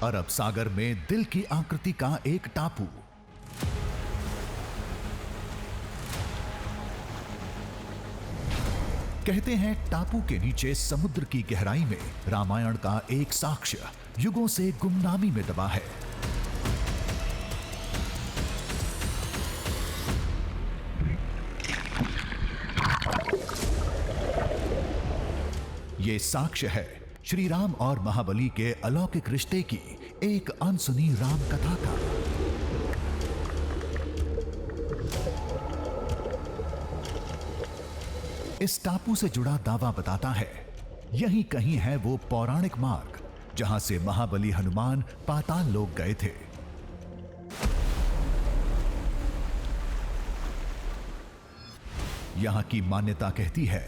अरब सागर में दिल की आकृति का एक टापू। कहते हैं टापू के नीचे समुद्र की गहराई में रामायण का एक साक्ष्य युगों से गुमनामी में दबा है। ये साक्ष्य है श्री राम और महाबली के अलौकिक रिश्ते की एक अनसुनी राम कथा का। इस टापू से जुड़ा दावा बताता है यहीं कहीं है वो पौराणिक मार्ग जहां से महाबली हनुमान पाताल लोक गए थे। यहां की मान्यता कहती है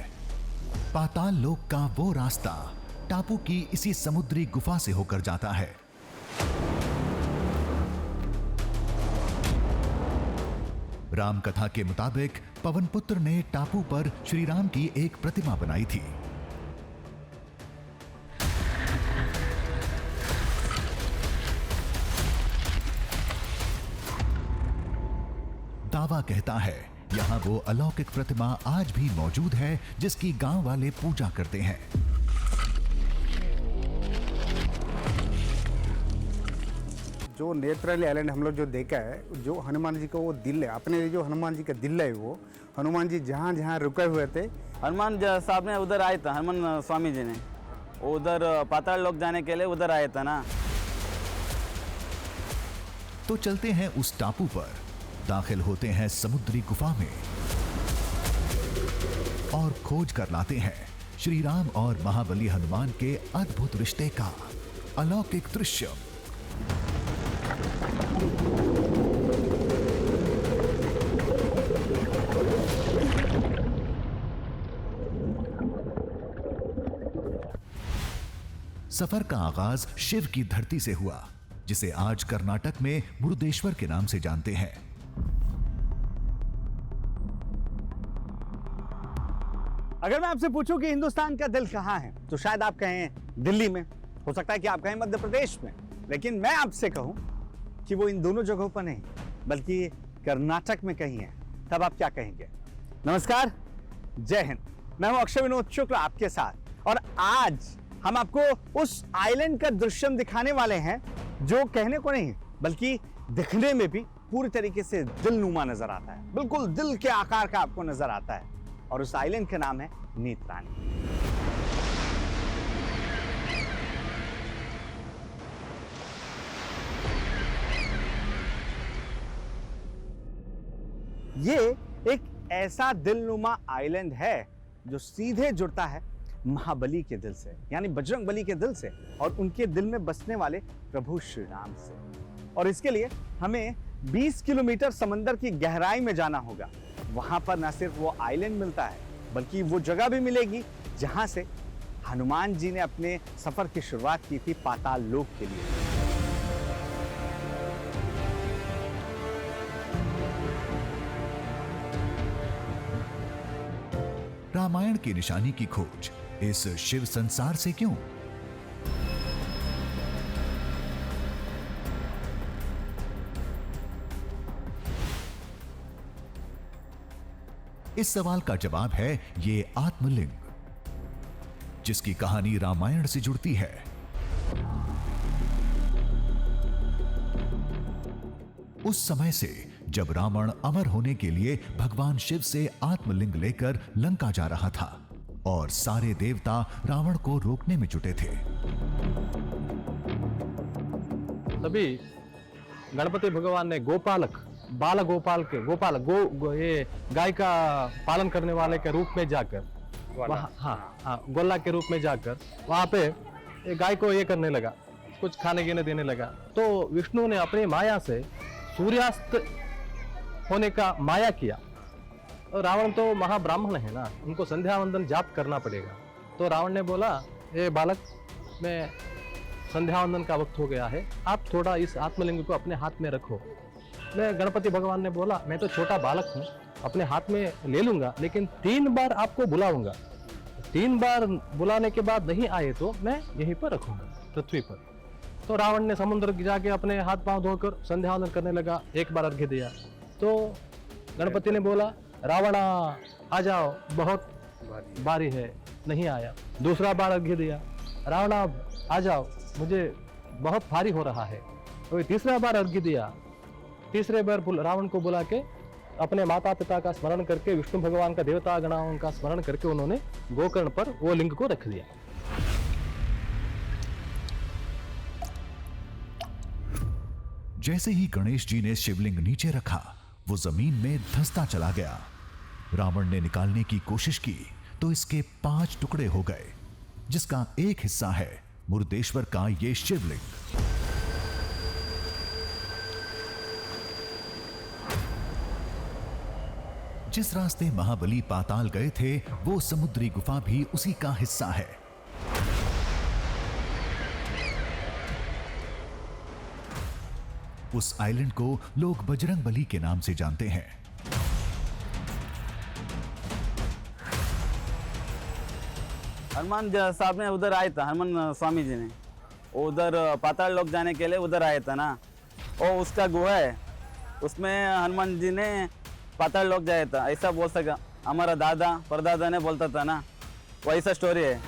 पाताल लोक का वो रास्ता टापू की इसी समुद्री गुफा से होकर जाता है। राम कथा के मुताबिक पवनपुत्र ने टापू पर श्री राम की एक प्रतिमा बनाई थी। दावा कहता है यहां वो अलौकिक प्रतिमा आज भी मौजूद है जिसकी गांव वाले पूजा करते हैं। जो नेत्राली आइलैंड हम लोग जो देखा है, जो हनुमान जी का वो दिल है, अपने जो हनुमान जी का दिल है, वो हनुमान जी जहाँ जहाँ रुके हुए थे, हनुमान साहब ने उधर आए थे, हनुमान स्वामी जी ने उधर पाताल लोक जाने के लिए उधर आए थे ना। तो चलते हैं उस टापू पर, दाखिल होते हैं समुद्री गुफा में और खोज कर लाते हैं श्री राम और महाबली हनुमान के अद्भुत रिश्ते का अलौकिक दृश्य। सफर का आगाज शिव की धरती से हुआ जिसे आज कर्नाटक में मुरुदेश्वर के नाम से जानते हैं। अगर मैं आपसे पूछूं कि हिंदुस्तान का दिल कहाँ है तो शायद आप कहें दिल्ली में, हो सकता है कि आप कहें मध्य प्रदेश में, लेकिन मैं आपसे कहूं कि वो इन दोनों जगहों पर नहीं बल्कि कर्नाटक में कहीं है, तब आप क्या कहेंगे? नमस्कार, जय हिंद। मैं हूं अक्षय विनोद शुक्ल आपके साथ और आज हम आपको उस आइलैंड का दृश्यम दिखाने वाले हैं जो कहने को नहीं बल्कि दिखने में भी पूरी तरीके से दिलनुमा नजर आता है, बिल्कुल दिल के आकार का आपको नजर आता है। और उस आइलैंड का नाम है नेत्राणी। ये एक ऐसा दिलनुमा आइलैंड है जो सीधे जुड़ता है महाबली के दिल से, यानी बजरंग बली के दिल से और उनके दिल में बसने वाले प्रभु श्री राम से। और इसके लिए हमें 20 किलोमीटर समंदर की गहराई में जाना होगा। वहां पर न सिर्फ वो आइलैंड मिलता है बल्कि वो जगह भी मिलेगी जहां से हनुमान जी ने अपने सफर की शुरुआत की थी पाताल लोक के लिए। रामायण की निशानी की खोज इस शिव संसार से क्यों? इस सवाल का जवाब है ये आत्मलिंग, जिसकी कहानी रामायण से जुड़ती है। उस समय से जब रावण अमर होने के लिए भगवान शिव से आत्मलिंग लेकर लंका जा रहा था और सारे देवता रावण को रोकने में जुटे थे। तभी गणपति भगवान ने गोपालक बाल गोपाल के ये गाय का पालन करने वाले के रूप में जाकर गोला के रूप में जाकर वहां पे गाय को ये करने लगा, कुछ खाने पीने देने लगा। तो विष्णु ने अपनी माया से सूर्यास्त होने का माया किया। और रावण तो महाब्राह्मण है ना, उनको संध्या वंदन जाप करना पड़ेगा। तो रावण ने बोला, ये बालक, मैं संध्या वंदन का वक्त हो गया है, आप थोड़ा इस आत्मलिंग को अपने हाथ में रखो। मैं गणपति भगवान ने बोला, मैं तो छोटा बालक हूँ, अपने हाथ में ले लूंगा, लेकिन 3 बार आपको बुलाऊंगा। 3 बार बुलाने के बाद नहीं आए तो मैं यहीं पर रखूंगा, पृथ्वी पर। तो रावण ने समुद्र जाके अपने हाथ पांव धोकर संध्या वंदन करने लगा, एक बार अर्घ्य दिया। तो गणपति ने बोला रावण आ जाओ, बहुत भारी है, नहीं आया। दूसरा बार अर्घ्य दिया, रावण आ जाओ, मुझे बहुत भारी हो रहा है। तो तीसरा बार अर्घ्य दिया, तीसरे बार रावण को बुला के अपने माता पिता का स्मरण करके, विष्णु भगवान का देवता गणाओं का स्मरण करके उन्होंने गोकर्ण पर वो लिंग को रख दिया। जैसे ही गणेश जी ने शिवलिंग नीचे रखा, वो जमीन में धंसता चला गया। रावण ने निकालने की कोशिश की तो इसके 5 टुकड़े हो गए, जिसका एक हिस्सा है मुरुदेश्वर का ये शिवलिंग। जिस रास्ते महाबली पाताल गए थे, वो समुद्री गुफा भी उसी का हिस्सा है। उस आइलैंड को लोग बजरंगबली के नाम से जानते हैं। हनुमान साहब ने उधर आया था, हनुमान स्वामी जी ने उधर पाताल लोक जाने के लिए उधर आया था ना, और उसका गुहा है, उसमें हनुमान जी ने पाताल लोक जाया था, ऐसा बोल सका। हमारा दादा परदादा ने बोलता था ना, वैसा स्टोरी है।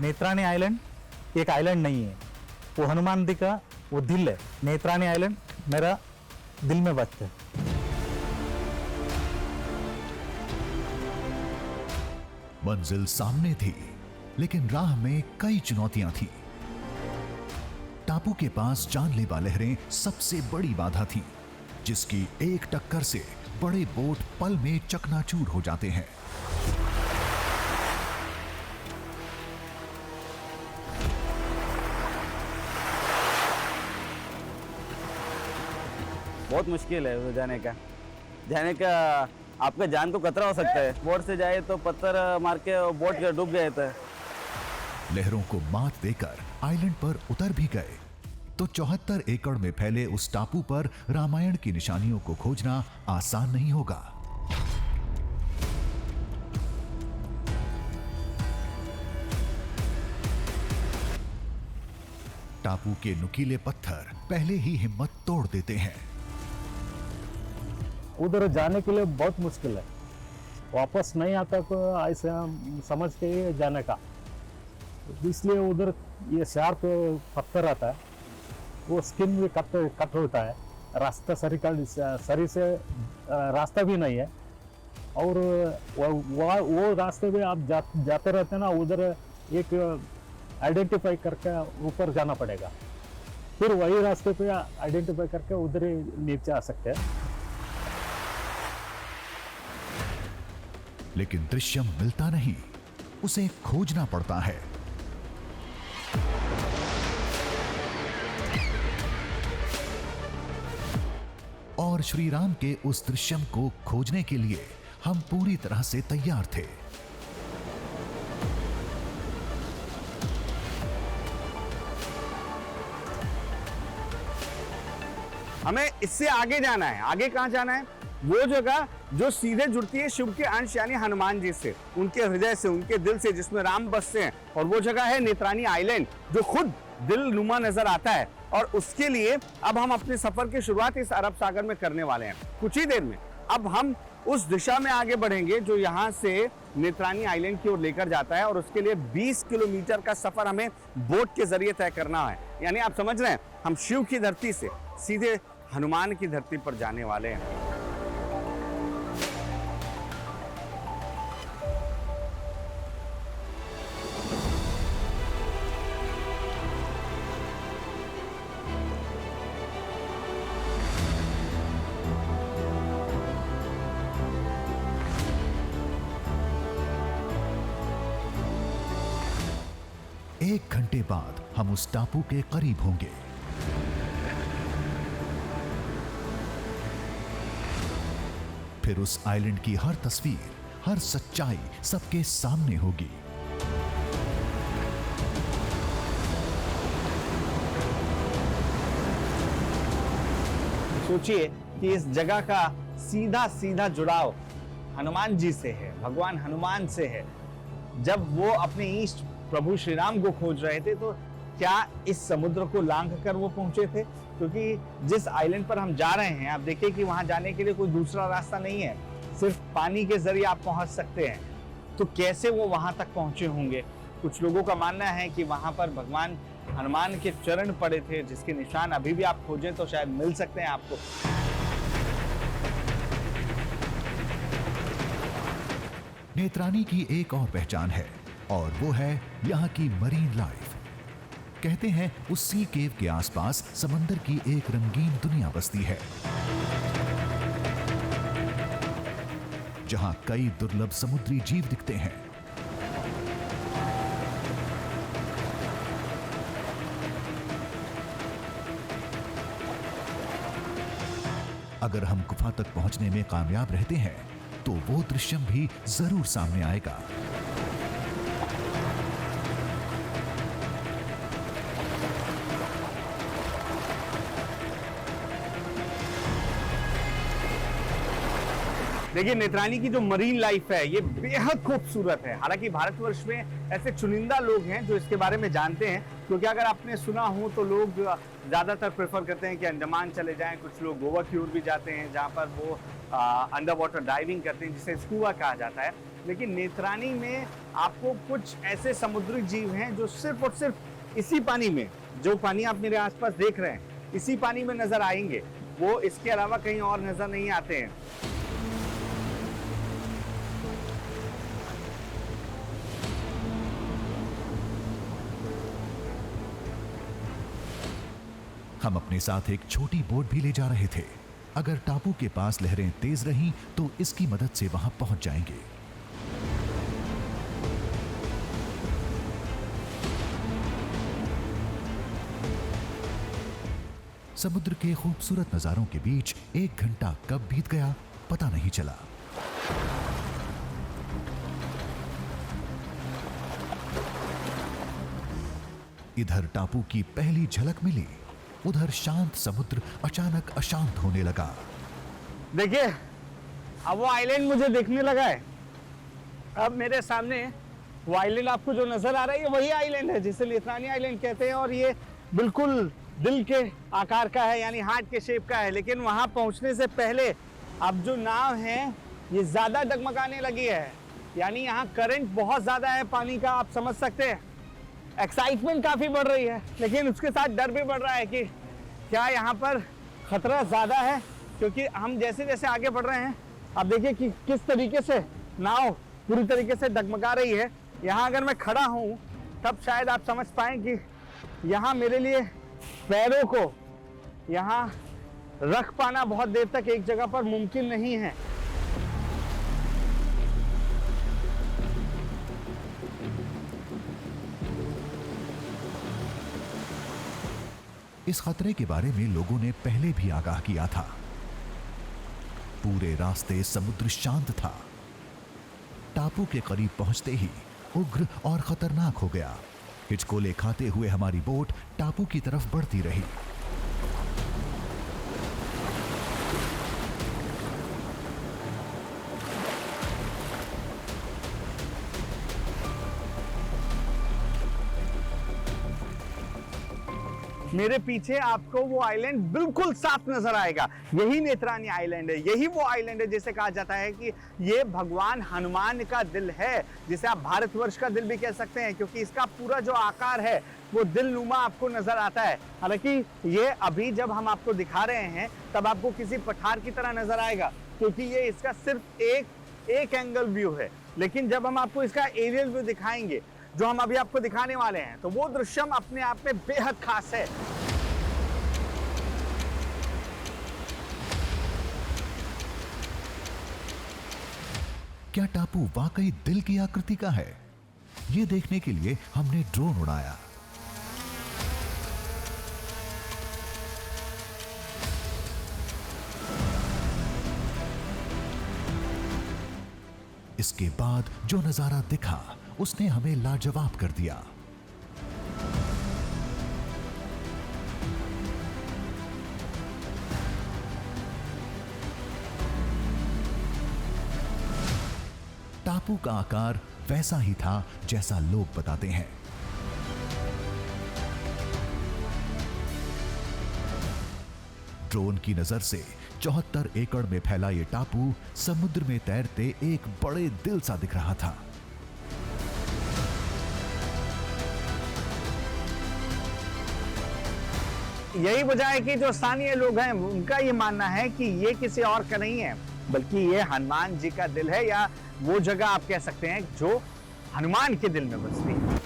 नेत्राणी आइलैंड एक आइलैंड नहीं है, वो हनुमान जी का वो दिल है। नेत्राणी आइलैंड मेरा दिल में बसता है। मंजिल सामने थी, लेकिन राह में कई चुनौतियां थी। टापू के पास जानलेवा लहरें सबसे बड़ी बाधा थी, जिसकी एक टक्कर से बड़े बोट पल में चकनाचूर हो जाते हैं। बहुत मुश्किल है उधर जाने का आपका जान को खतरा हो सकता है। बोट से जाए तो पत्थर मार के बोट डूब गए थे। लहरों को मात देकर आइलैंड पर उतर भी गए तो 74 एकड़ में फैले उस टापू पर रामायण की निशानियों को खोजना आसान नहीं होगा। टापू के नुकीले पत्थर पहले ही हिम्मत तोड़ देते हैं। उधर जाने के लिए बहुत मुश्किल है, वापस नहीं आता को ऐसे समझ के जाने का। इसलिए उधर ये शार्प पत्थर आता है, वो स्किन भी कट होता है। रास्ता सरी से रास्ता भी नहीं है, और वो रास्ते में आप जाते रहते हैं ना, उधर एक आइडेंटिफाई करके ऊपर जाना पड़ेगा, फिर वही रास्ते पे आइडेंटिफाई करके उधर ही नीचे आ सकते हैं। लेकिन दृश्यम मिलता नहीं, उसे खोजना पड़ता है। और श्री राम के उस दृश्यम को खोजने के लिए हम पूरी तरह से तैयार थे। हमें इससे आगे जाना है। आगे कहां जाना है? वो जगह जो सीधे जुड़ती है शिव के अंश यानी हनुमान जी से, उनके हृदय से, उनके दिल से, जिसमें राम बसते हैं। और वो जगह है नेत्राणी आइलैंड, जो खुद दिल नुमा नजर आता है। और उसके लिए अब हम अपने सफर की शुरुआत इस अरब सागर में करने वाले हैं। कुछ ही देर में अब हम उस दिशा में आगे बढ़ेंगे जो यहाँ से नेत्राणी आइलैंड की ओर लेकर जाता है। और उसके लिए 20 किलोमीटर का सफर हमें बोट के जरिए तय करना है। यानी आप समझ रहे हैं, हम शिव की धरती से सीधे हनुमान की धरती पर जाने वाले हैं। एक घंटे बाद हम उस टापू के करीब होंगे। फिर उस आइलैंड की हर तस्वीर, हर सच्चाई सबके सामने होगी। सोचिए कि इस जगह का सीधा सीधा जुड़ाव हनुमान जी से है, भगवान हनुमान से है। जब वो अपने ईष्ट प्रभु श्री राम को खोज रहे थे तो क्या इस समुद्र को लांघ कर वो पहुंचे थे? क्योंकि जिस आइलैंड पर हम जा रहे हैं, आप देखिए कि वहां जाने के लिए कोई दूसरा रास्ता नहीं है, सिर्फ पानी के जरिए आप पहुंच सकते हैं। तो कैसे वो वहां तक पहुंचे होंगे? कुछ लोगों का मानना है कि वहां पर भगवान हनुमान के चरण पड़े थे, जिसके निशान अभी भी आप खोजें तो शायद मिल सकते हैं आपको। नेत्रानी की एक और पहचान है और वो है यहाँ की मरीन लाइफ। कहते हैं उस सी केव के आसपास समंदर की एक रंगीन दुनिया बसती है, जहां कई दुर्लभ समुद्री जीव दिखते हैं। अगर हम गुफा तक पहुंचने में कामयाब रहते हैं तो वो दृश्य भी जरूर सामने आएगा। देखिए, नेत्रानी की जो मरीन लाइफ है ये बेहद खूबसूरत है। हालांकि भारतवर्ष में ऐसे चुनिंदा लोग हैं जो इसके बारे में जानते हैं, क्योंकि अगर आपने सुना हो तो लोग ज़्यादातर प्रेफर करते हैं कि अंडमान चले जाएं। कुछ लोग गोवा की ओर भी जाते हैं, जहां पर वो अंडर वाटर डाइविंग करते हैं, जिसे स्कूबा कहा जाता है। लेकिन नेत्रानी में आपको कुछ ऐसे समुद्री जीव हैं जो सिर्फ और सिर्फ इसी पानी में, जो पानी आप मेरे आसपास देख रहे हैं, इसी पानी में नजर आएंगे। वो इसके अलावा कहीं और नजर नहीं आते हैं। हम अपने साथ एक छोटी बोट भी ले जा रहे थे। अगर टापू के पास लहरें तेज रहीं तो इसकी मदद से वहां पहुंच जाएंगे। समुद्र के खूबसूरत नजारों के बीच 1 घंटा कब बीत गया पता नहीं चला। इधर टापू की पहली झलक मिली, उधर शांत समुद्र अचानक अशांत होने लगा। देखिए, अब वो आइलैंड मुझे देखने लगा है। अब मेरे सामने वो आइलैंड आपको जो नजर आ रहा है, ये वही आइलैंड है जिसे नेत्रानी आइलैंड कहते हैं, और ये बिल्कुल दिल के आकार का है, यानी हार्ट के शेप का है। लेकिन वहां पहुंचने से पहले अब जो नाव है ये ज्यादा डगमगाने लगी है, यानी यहाँ करंट बहुत ज्यादा है पानी का, आप समझ सकते हैं। एक्साइटमेंट काफी बढ़ रही है, लेकिन उसके साथ डर भी बढ़ रहा है कि क्या यहाँ पर खतरा ज्यादा है, क्योंकि हम जैसे जैसे आगे बढ़ रहे हैं आप देखिए कि किस तरीके से नाव पूरी तरीके से डगमगा रही है। यहाँ अगर मैं खड़ा हूँ तब शायद आप समझ पाएं कि यहाँ मेरे लिए पैरों को यहाँ रख पाना बहुत देर तक एक जगह पर मुमकिन नहीं है। इस खतरे के बारे में लोगों ने पहले भी आगाह किया था। पूरे रास्ते समुद्र शांत था। टापू के करीब पहुंचते ही उग्र और खतरनाक हो गया। हिचकोले खाते हुए हमारी बोट टापू की तरफ बढ़ती रही। मेरे पीछे आपको वो आइलैंड बिल्कुल साफ नजर आएगा। यही नेत्रानी आइलैंड है, यही वो आइलैंड है जिसे कहा जाता है कि ये भगवान हनुमान का दिल है, जिसे आप भारतवर्ष का दिल भी कह सकते हैं, क्योंकि इसका पूरा जो आकार है वो दिलनुमा आपको नजर आता है। हालांकि ये अभी जब हम आपको दिखा रहे हैं तब आपको किसी पठार की तरह नजर आएगा, क्योंकि ये इसका सिर्फ एक एंगल व्यू है। लेकिन जब हम आपको इसका एरियल व्यू दिखाएंगे, जो हम अभी आपको दिखाने वाले हैं, तो वो दृश्य अपने आप में बेहद खास है। क्या टापू वाकई दिल की आकृति का है? ये देखने के लिए हमने ड्रोन उड़ाया। इसके बाद जो नजारा दिखा उसने हमें लाजवाब कर दिया। टापू का आकार वैसा ही था जैसा लोग बताते हैं। ड्रोन की नजर से 74 एकड़ में फैला ये टापू समुद्र में तैरते एक बड़े दिल सा दिख रहा था। यही वजह है कि जो स्थानीय लोग हैं उनका ये मानना है कि ये किसी और का नहीं है, बल्कि ये हनुमान जी का दिल है, या वो जगह आप कह सकते हैं जो हनुमान के दिल में बसती है।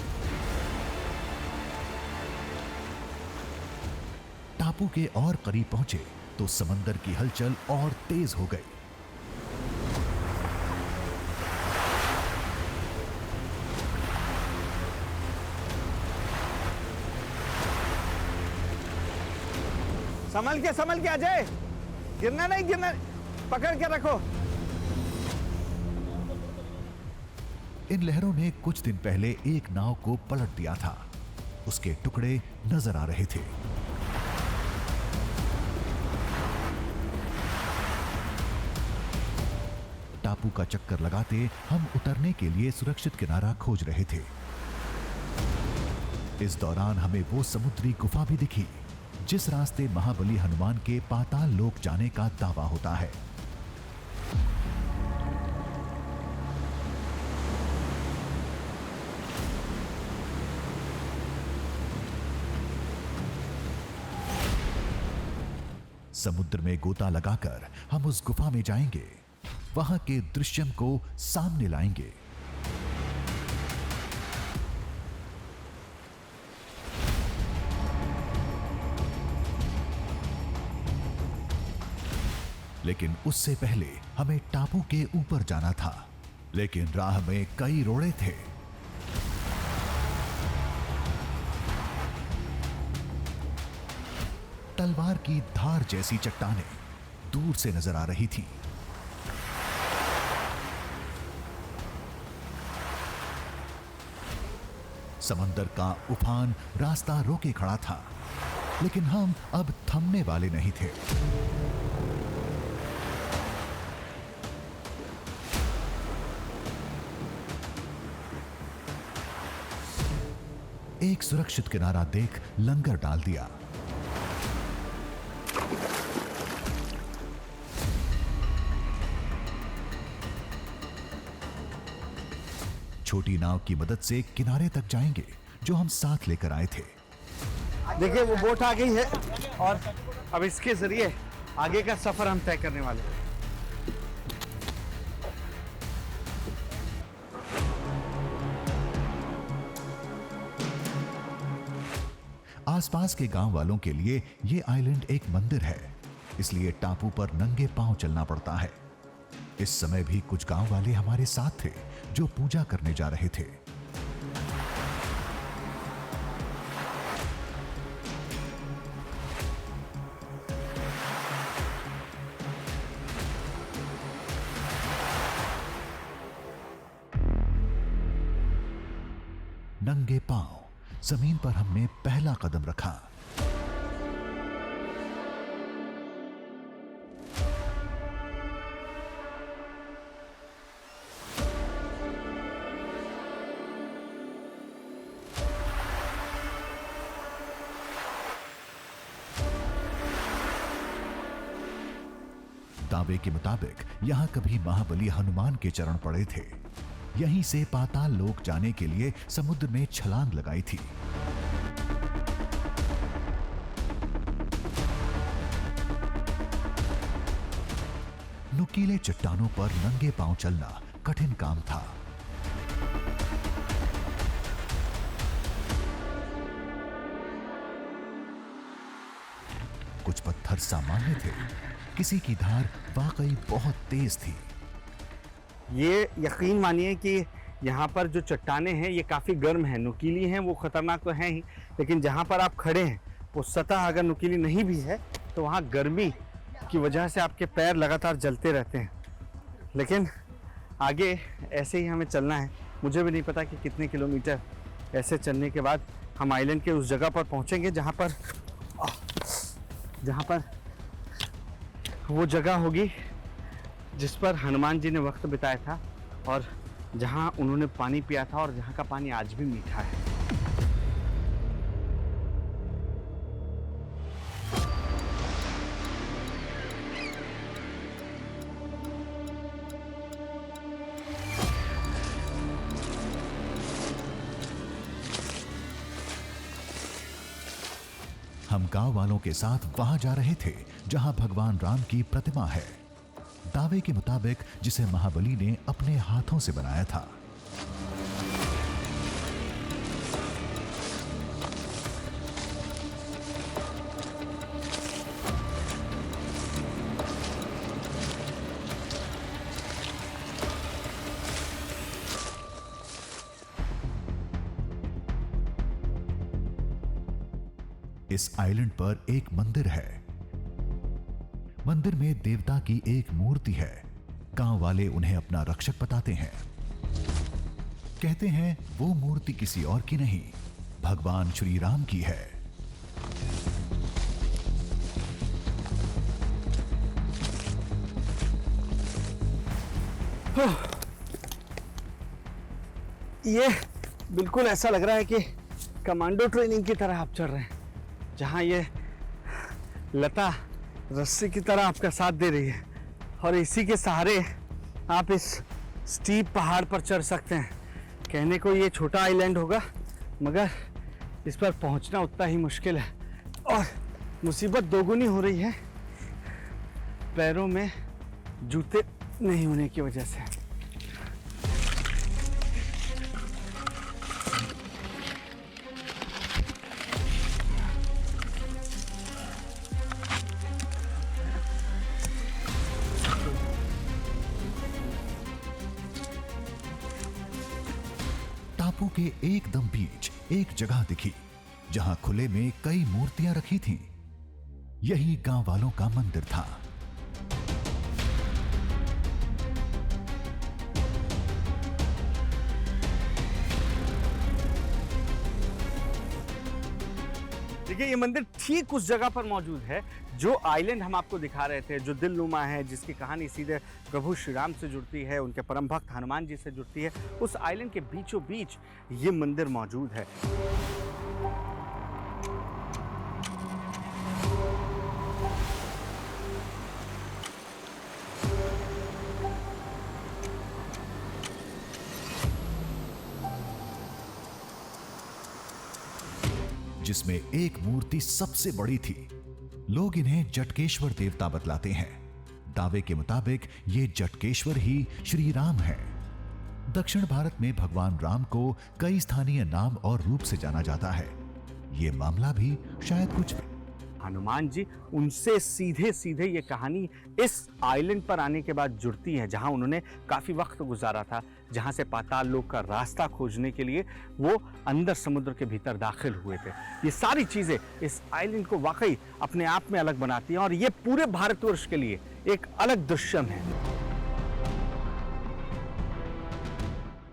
टापू के और करीब पहुंचे तो समंदर की हलचल और तेज हो गई। संभल के अजय, गिरना नहीं, गिरना, पकड़ के रखो। इन लहरों ने कुछ दिन पहले एक नाव को पलट दिया था। उसके टुकड़े नजर आ रहे थे। टापू का चक्कर लगाते हम उतरने के लिए सुरक्षित किनारा खोज रहे थे। इस दौरान हमें वो समुद्री गुफा भी दिखी जिस रास्ते महाबली हनुमान के पाताल लोक जाने का दावा होता है। समुद्र में गोता लगाकर हम उस गुफा में जाएंगे, वहां के दृश्यम को सामने लाएंगे। लेकिन उससे पहले हमें टापू के ऊपर जाना था, लेकिन राह में कई रोड़े थे। तलवार की धार जैसी चट्टानें दूर से नजर आ रही थी। समंदर का उफान रास्ता रोके खड़ा था, लेकिन हम अब थमने वाले नहीं थे। एक सुरक्षित किनारा देख लंगर डाल दिया। छोटी नाव की मदद से किनारे तक जाएंगे जो हम साथ लेकर आए थे। देखिए वो बोट आ गई है और अब इसके जरिए आगे का सफर हम तय करने वाले हैं। आसपास के गांव वालों के लिए ये आइलैंड एक मंदिर है, इसलिए टापू पर नंगे पांव चलना पड़ता है। इस समय भी कुछ गांव वाले हमारे साथ थे जो पूजा करने जा रहे थे। नंगे पांव जमीन पर हमने पहला कदम रखा। दावे के मुताबिक यहां कभी महाबली हनुमान के चरण पड़े थे। यहीं से पाताल लोक जाने के लिए समुद्र में छलांग लगाई थी। नुकीले चट्टानों पर नंगे पांव चलना कठिन काम था। कुछ पत्थर सामान्य थे, किसी की धार वाकई बहुत तेज थी। ये यकीन मानिए कि यहाँ पर जो चट्टानें हैं ये काफ़ी गर्म हैं, नुकीली हैं, वो ख़तरनाक तो हैं ही, लेकिन जहाँ पर आप खड़े हैं वो सतह अगर नुकीली नहीं भी है तो वहाँ गर्मी की वजह से आपके पैर लगातार जलते रहते हैं। लेकिन आगे ऐसे ही हमें चलना है। मुझे भी नहीं पता कि कितने किलोमीटर ऐसे चलने के बाद हम आइलैंड के उस जगह पर पहुँचेंगे जहाँ पर वो जगह होगी जिस पर हनुमान जी ने वक्त बिताया था और जहां उन्होंने पानी पिया था और जहां का पानी आज भी मीठा है। हम गांव वालों के साथ वहां जा रहे थे जहां भगवान राम की प्रतिमा है, दावे के मुताबिक जिसे महाबली ने अपने हाथों से बनाया था। इस आइलैंड पर एक मंदिर है। मंदिर में देवता की एक मूर्ति है। गांव वाले उन्हें अपना रक्षक बताते हैं। कहते हैं वो मूर्ति किसी और की नहीं, भगवान श्री राम की है। ये बिल्कुल ऐसा लग रहा है कि कमांडो ट्रेनिंग की तरह आप चल रहे हैं, जहां ये लता रस्सी की तरह आपका साथ दे रही है और इसी के सहारे आप इस स्टीप पहाड़ पर चढ़ सकते हैं। कहने को ये छोटा आइलैंड होगा, मगर इस पर पहुंचना उतना ही मुश्किल है और मुसीबत दोगुनी हो रही है पैरों में जूते नहीं होने की वजह से। टापू के एकदम बीच एक जगह दिखी जहां खुले में कई मूर्तियां रखी थीं। यही गांव वालों का मंदिर था। देखिए, ये मंदिर ठीक उस जगह पर मौजूद है जो आइलैंड हम आपको दिखा रहे थे, जो दिलनुमा है, जिसकी कहानी सीधे प्रभु श्री राम से जुड़ती है, उनके परम भक्त हनुमान जी से जुड़ती है। उस आइलैंड के बीचों बीच ये मंदिर मौजूद है। जिसमें एक मूर्ति सबसे बड़ी थी। लोग इन्हें जटकेश्वर देवता बतलाते हैं। दावे के मुताबिक ये जटकेश्वर ही श्री राम है। दक्षिण भारत में भगवान राम को कई स्थानीय नाम और रूप से जाना जाता है। ये मामला भी शायद कुछ हनुमान जी, उनसे सीधे सीधे ये कहानी इस आइलैंड पर आने के बाद जुड़ती है, जहां उन्होंने काफी वक्त गुजारा था, जहां से पाताल लोक का रास्ता खोजने के लिए वो अंदर समुद्र के भीतर दाखिल हुए थे। ये सारी चीजें इस आइलैंड को वाकई अपने आप में अलग बनाती हैं और ये पूरे भारतवर्ष के लिए एक अलग दृश्यम है।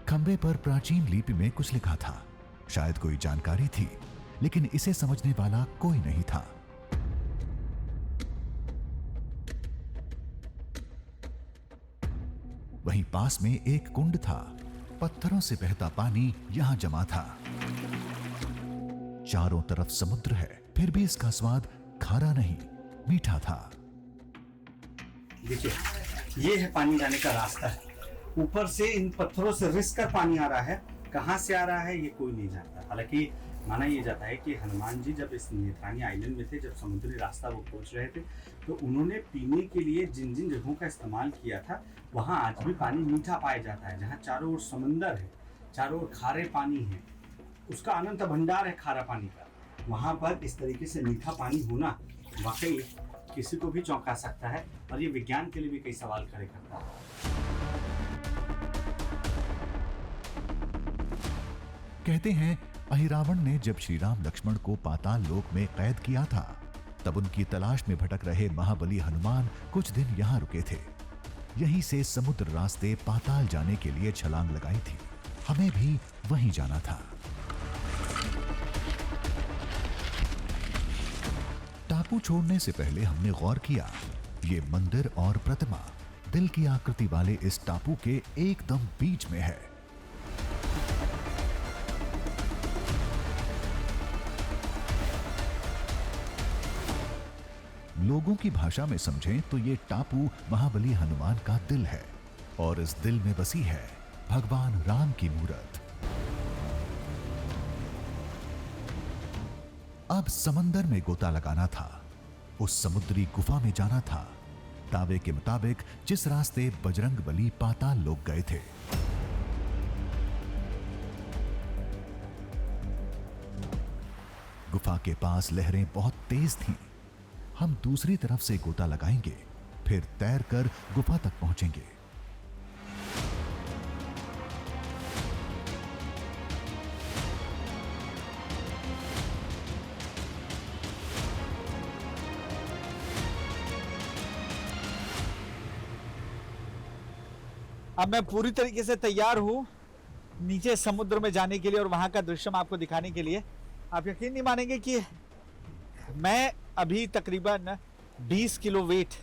खंबे पर प्राचीन लिपि में कुछ लिखा था। शायद कोई जानकारी थी, लेकिन इसे समझने वाला कोई नहीं था। वहीं पास में एक कुंड था। पत्थरों से बहता पानी यहां जमा था। चारों तरफ समुद्र है, फिर भी इसका स्वाद खारा नहीं, मीठा था। देखिए, ये है पानी जाने का रास्ता। ऊपर से इन पत्थरों से रिस कर पानी आ रहा है। कहां से आ रहा है ये कोई नहीं जानता। हालांकि माना यह जाता है कि हनुमान जी जब इस नेत्रानी आइलैंड में थे, जब समुद्री रास्ता वो खोज रहे थे, तो उन्होंने पीने के लिए जिन जिन जगहों का इस्तेमाल किया था, वहाँ आज भी पानी मीठा पाया जाता है। जहाँ चारों ओर समंदर है, चारों ओर खारे पानी है, उसका अनंत भंडार है खारा पानी का। वहाँ पर इस तरीके से मीठा पानी होना वाकई किसी को भी चौंका सकता है और ये विज्ञान के लिए भी कई सवाल खड़े करता है। कहते हैं अहिरावण ने जब श्री राम लक्ष्मण को पाताल लोक में कैद किया था, तब उनकी तलाश में भटक रहे महाबली हनुमान कुछ दिन यहां रुके थे। यहीं से समुद्र रास्ते पाताल जाने के लिए छलांग लगाई थी। हमें भी वहीं जाना था। टापू छोड़ने से पहले हमने गौर किया, ये मंदिर और प्रतिमा दिल की आकृति वाले इस टापू के एकदम बीच में है। लोगों की भाषा में समझें तो ये टापू महाबली हनुमान का दिल है और इस दिल में बसी है भगवान राम की मूरत। अब समंदर में गोता लगाना था, उस समुद्री गुफा में जाना था, दावे के मुताबिक जिस रास्ते बजरंगबली पाताल लोक गए थे। गुफा के पास लहरें बहुत तेज थीं। हम दूसरी तरफ से गोता लगाएंगे, फिर तैरकर गुफा तक पहुंचेंगे। अब मैं पूरी तरीके से तैयार हूं नीचे समुद्र में जाने के लिए और वहां का दृश्य आपको दिखाने के लिए। आप यकीन नहीं मानेंगे कि मैं अभी तकरीबन 20 किलो वेट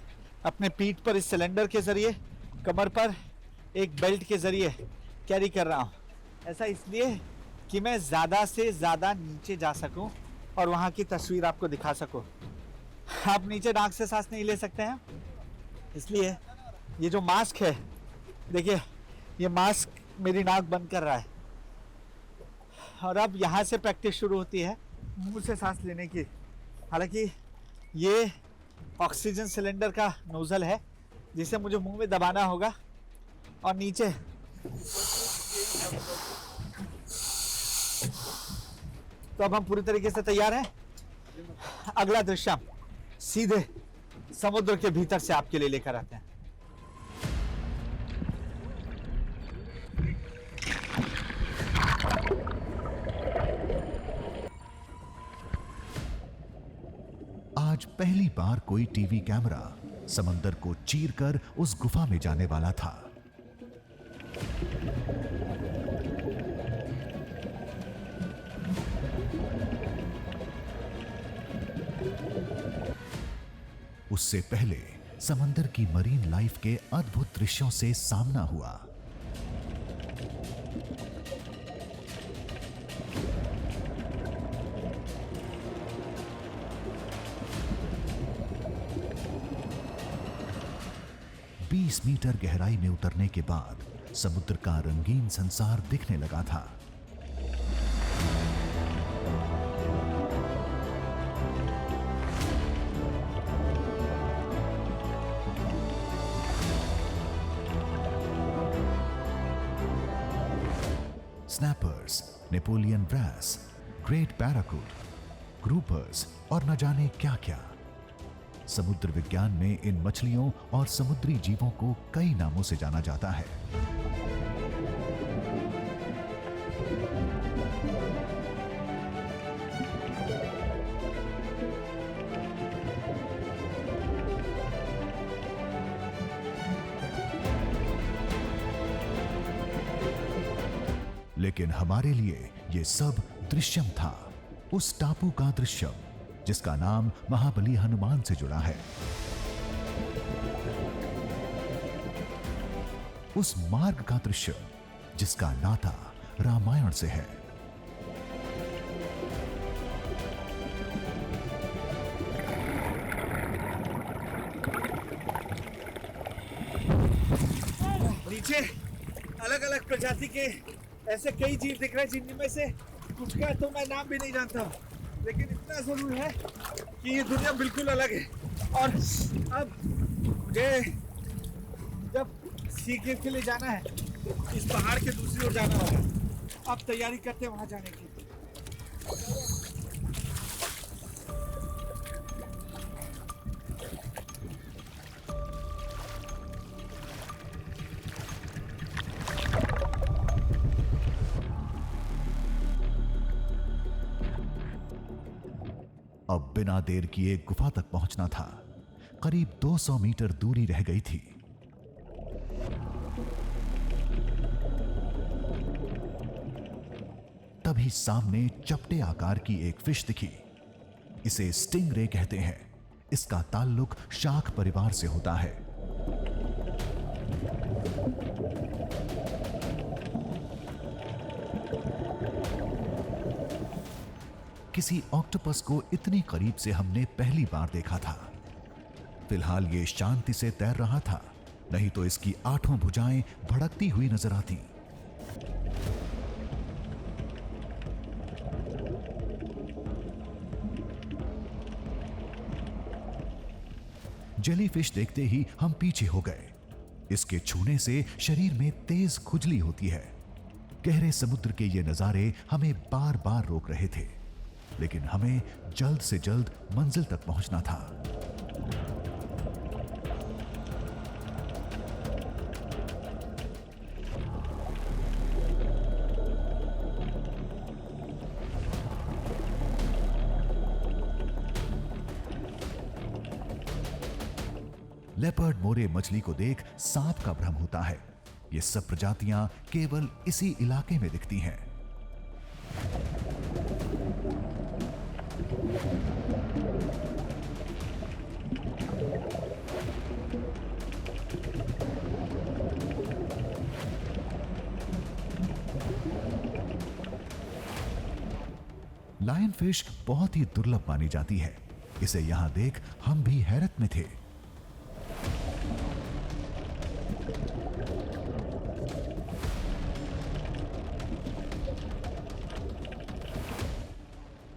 अपने पीठ पर इस सिलेंडर के जरिए, कमर पर एक बेल्ट के जरिए कैरी कर रहा हूं। ऐसा इसलिए कि मैं ज़्यादा से ज़्यादा नीचे जा सकूं और वहां की तस्वीर आपको दिखा सकूं। आप नीचे नाक से सांस नहीं ले सकते हैं, इसलिए ये जो मास्क है, देखिए ये मास्क मेरी नाक बंद कर रहा है। और अब यहाँ से प्रैक्टिस शुरू होती है मुंह से सांस लेने की। हालांकि ये ऑक्सीजन सिलेंडर का नोजल है जिसे मुझे मुंह में दबाना होगा और नीचे तो अब हम पूरी तरीके से तैयार हैं। अगला दृश्य सीधे समुद्र के भीतर से आपके लिए लेकर आते हैं। आज पहली बार कोई टीवी कैमरा समंदर को चीरकर उस गुफा में जाने वाला था। उससे पहले समंदर की मरीन लाइफ के अद्भुत दृश्यों से सामना हुआ। मीटर गहराई में उतरने के बाद समुद्र का रंगीन संसार दिखने लगा था। Snappers, Napoleon wrasse, great barracuda, groupers और न जाने क्या क्या। समुद्र विज्ञान में इन मछलियों और समुद्री जीवों को कई नामों से जाना जाता है। लेकिन हमारे लिए यह सब दृश्यम था, उस टापू का दृश्यम जिसका नाम महाबली हनुमान से जुड़ा है। उस मार्ग का दृश्य जिसका नाता रामायण से है। नीचे अलग अलग प्रजाति के ऐसे कई जीव दिख रहे हैं जिनमें से कुछ का तो मैं नाम भी नहीं जानता, लेकिन इतना जरूर है कि ये दुनिया बिल्कुल अलग है। और अब मुझे जब सी केव के लिए जाना है, इस पहाड़ के दूसरी ओर जाना होगा। अब तैयारी करते हैं वहां जाने की। अब बिना देर किए गुफा तक पहुंचना था। करीब 200 मीटर दूरी रह गई थी। तभी सामने चपटे आकार की एक फिश दिखी। इसे स्टिंगरे कहते हैं। इसका ताल्लुक शार्क परिवार से होता है। किसी ऑक्टोपस को इतनी करीब से हमने पहली बार देखा था। फिलहाल ये शांति से तैर रहा था, नहीं तो इसकी आठों भुजाएं भड़कती हुई नजर आती। जेलीफिश देखते ही हम पीछे हो गए। इसके छूने से शरीर में तेज खुजली होती है। गहरे समुद्र के ये नजारे हमें बार बार रोक रहे थे, लेकिन हमें जल्द से जल्द मंजिल तक पहुंचना था। लेपर्ड मोरे मछली को देख सांप का भ्रम होता है। ये सब प्रजातियां केवल इसी इलाके में दिखती हैं। लायन फिश बहुत ही दुर्लभ मानी जाती है। इसे यहां देख हम भी हैरत में थे।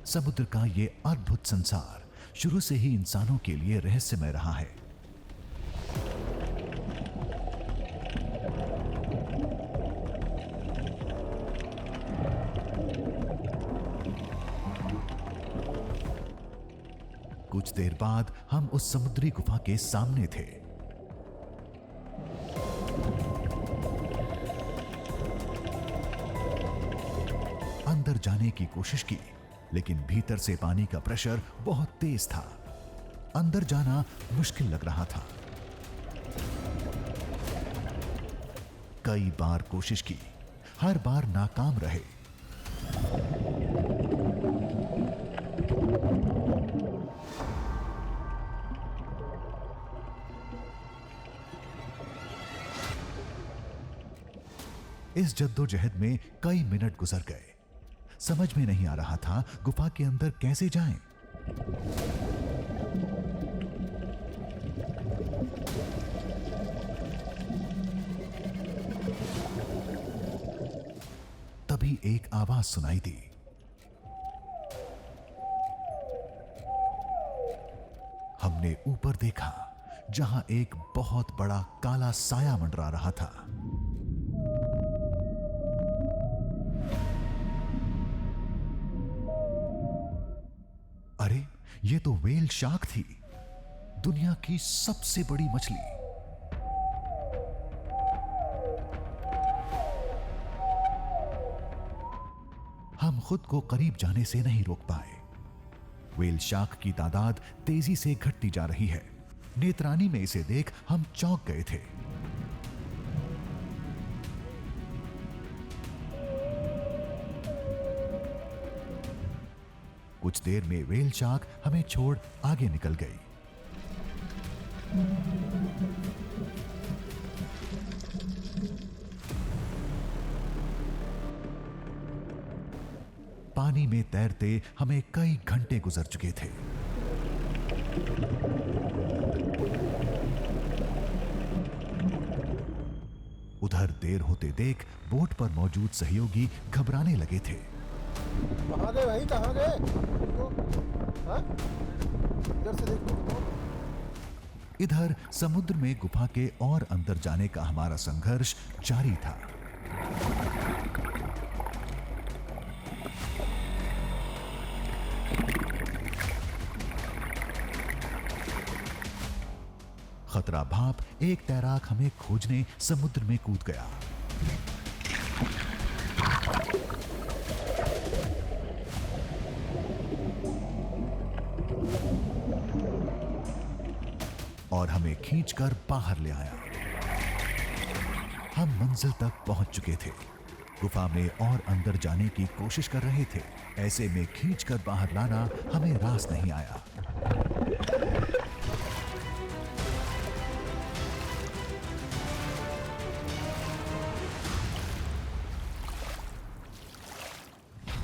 समुद्र का ये अद्भुत संसार शुरू से ही इंसानों के लिए रहस्यमय रहा है। कुछ देर बाद हम उस समुद्री गुफा के सामने थे। अंदर जाने की कोशिश की, लेकिन भीतर से पानी का प्रेशर बहुत तेज था। अंदर जाना मुश्किल लग रहा था। कई बार कोशिश की, हर बार नाकाम रहे। इस जद्दोजहद में कई मिनट गुजर गए। समझ में नहीं आ रहा था गुफा के अंदर कैसे जाएं। तभी एक आवाज सुनाई दी। हमने ऊपर देखा, जहां एक बहुत बड़ा काला साया मंडरा रहा था। अरे, ये तो व्हेल शार्क थी, दुनिया की सबसे बड़ी मछली। हम खुद को करीब जाने से नहीं रोक पाए। व्हेल शार्क की तादाद तेजी से घटती जा रही है। नेत्रानी में इसे देख हम चौंक गए थे। कुछ देर में व्हेल शार्क हमें छोड़ आगे निकल गई। पानी में तैरते हमें कई घंटे गुजर चुके थे। उधर देर होते देख बोट पर मौजूद सहयोगी घबराने लगे थे। कहाँ गए भाई, कहाँ गए? हाँ? इधर से देखो। इधर समुद्र में गुफा के और अंदर जाने का हमारा संघर्ष जारी था। खतरा भाप एक तैराक हमें खोजने समुद्र में कूद गया। और हमें खींचकर बाहर ले आया। हम मंजिल तक पहुंच चुके थे। गुफा में और अंदर जाने की कोशिश कर रहे थे। ऐसे में खींचकर बाहर लाना हमें रास नहीं आया।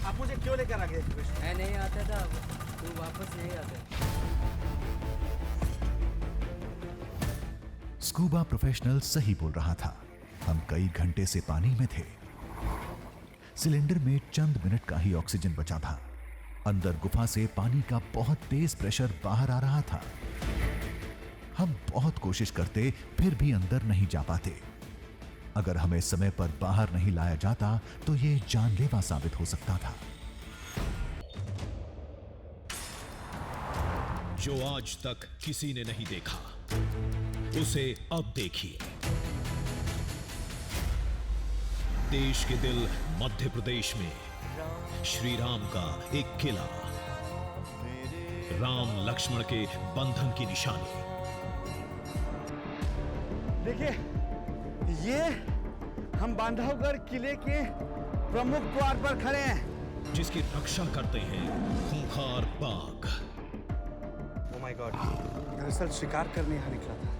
आप मुझे क्यों लेकर आ गए? मैं नहीं आता था, तू वापस नहीं आता। स्कूबा प्रोफेशनल सही बोल रहा था। हम कई घंटे से पानी में थे। सिलेंडर में चंद मिनट का ही ऑक्सीजन बचा था। अंदर गुफा से पानी का बहुत तेज प्रेशर बाहर आ रहा था। हम बहुत कोशिश करते फिर भी अंदर नहीं जा पाते। अगर हमें समय पर बाहर नहीं लाया जाता तो ये जानलेवा साबित हो सकता था। जो आज तक किसी ने नहीं देखा, उसे अब देखिए। देश के दिल मध्य प्रदेश में श्री राम का एक किला, राम लक्ष्मण के बंधन की निशानी। देखिए, ये हम बांधवगढ़ किले के प्रमुख द्वार पर खड़े हैं, जिसकी रक्षा करते हैं खूंखार बाघ। ओह माय गॉड, दरअसल शिकार करने यहाँ निकला था।